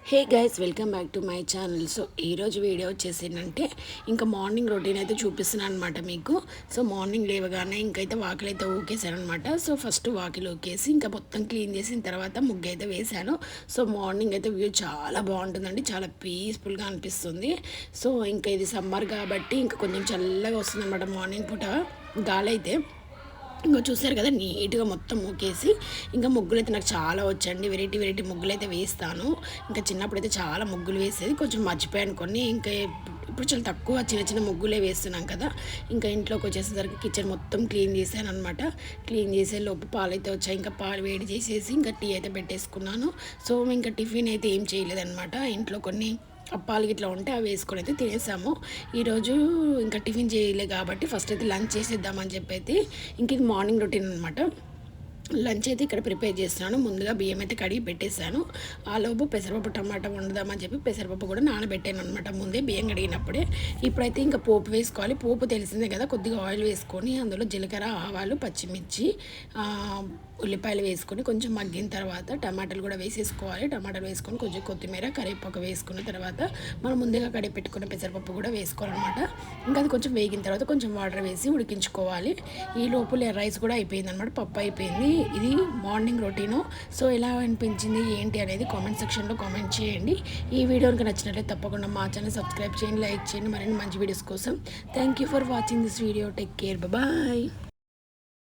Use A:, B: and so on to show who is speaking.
A: Hey guys, welcome back to my channel. So ఈరోజు video వచ్చేసి ఏంటంటే ఇంకా మార్నింగ్ రొటీన్ అయితే చూపిస్తున్నాను అనమాట మీకు. సో మార్నింగ్ లేవగానే ఇంకైతే వాకిలు అయితే ఊకేసాను అనమాట. సో ఫస్ట్ వాకిలు ఊకేసి ఇంకా మొత్తం క్లీన్ చేసిన తర్వాత ముగ్గు అయితే వేశాను. సో మార్నింగ్ అయితే వ్యూ చాలా బాగుంటుందండి, చాలా పీస్ఫుల్గా అనిపిస్తుంది. సో ఇంకా ఇది సమ్మర్ కాబట్టి ఇంకా కొంచెం చల్లగా వస్తుంది అనమాట మార్నింగ్ పూట గాలి అయితే. ఇంకా చూసారు కదా, నీట్గా మొత్తం ముగ్గేసి ఇంకా ముగ్గులు అయితే నాకు చాలా వచ్చండి. వెరైటీ వెరైటీ ముగ్గులు అయితే వేస్తాను. ఇంకా చిన్నప్పుడు అయితే చాలా ముగ్గులు వేసేది, కొంచెం మర్చిపోయాను కొన్ని. ఇంకా ఇప్పుడు చాలా తక్కువ చిన్న చిన్న ముగ్గులే వేస్తున్నాం కదా. ఇంకా ఇంట్లోకి వచ్చేసరికి కిచెన్ మొత్తం క్లీన్ చేశాను అనమాట. క్లీన్ చేసే లోపు పాలు అయితే వచ్చాయి. ఇంకా పాలు వేడి చేసేసి ఇంకా టీ అయితే పెట్టేసుకున్నాను. సో ఇంకా టిఫిన్ అయితే ఏం చేయలేదన్నమాట. ఇంట్లో కొన్ని అప్పాలు ఇట్లా ఉంటే అవి వేసుకొని అయితే తినేసాము. ఈరోజు ఇంకా టిఫిన్ చేయలే కాబట్టి ఫస్ట్ అయితే లంచ్ చేసేద్దామని చెప్పి అయితే ఇంక ఇది మార్నింగ్ రొటీన్ అనమాట. లంచ్ అయితే ఇక్కడ ప్రిపేర్ చేస్తున్నాను. ముందుగా బియ్యం అయితే కడిగి పెట్టేశాను. ఆలోపు పెసరపప్పు టమాటా వండుదామని చెప్పి పెసరపప్పు కూడా నానబెట్టాను అనమాట ముందే, బియ్యం కడిగినప్పుడే. ఇప్పుడైతే ఇంకా పోపు వేసుకోవాలి. పోపు తెలిసిందే కదా, కొద్దిగా ఆయిల్ వేసుకొని అందులో జీలకర్ర, ఆవాలు, పచ్చిమిర్చి, ఉల్లిపాయలు వేసుకొని కొంచెం మగ్గిన తర్వాత టమాటాలు కూడా వేసేసుకోవాలి. టమాటాలు వేసుకొని కొంచెం కొత్తిమీర, కరివేపాకు వేసుకున్న తర్వాత మనం ముందుగా కడిగి పెట్టుకున్న పెసరపప్పు కూడా వేసుకోవాలన్నమాట. ఇంకా అది కొంచెం వేగిన తర్వాత కొంచెం వాటర్ వేసి ఉడికించుకోవాలి. ఈ లోపల రైస్ కూడా అయిపోయింది అనమాట, పప్పు అయిపోయింది. ఇది మార్నింగ్ రొటీను. సో ఎలా అనిపించింది ఏంటి అనేది కామెంట్ సెక్షన్లో కామెంట్ చేయండి. ఈ వీడియో కనుక నచ్చినట్లయితే తప్పకుండా మా ఛానల్ సబ్స్క్రైబ్ చేయండి, లైక్ చేయండి మరిన్ని మంచి వీడియోస్ కోసం. Thank you for watching this video. Take care, bye.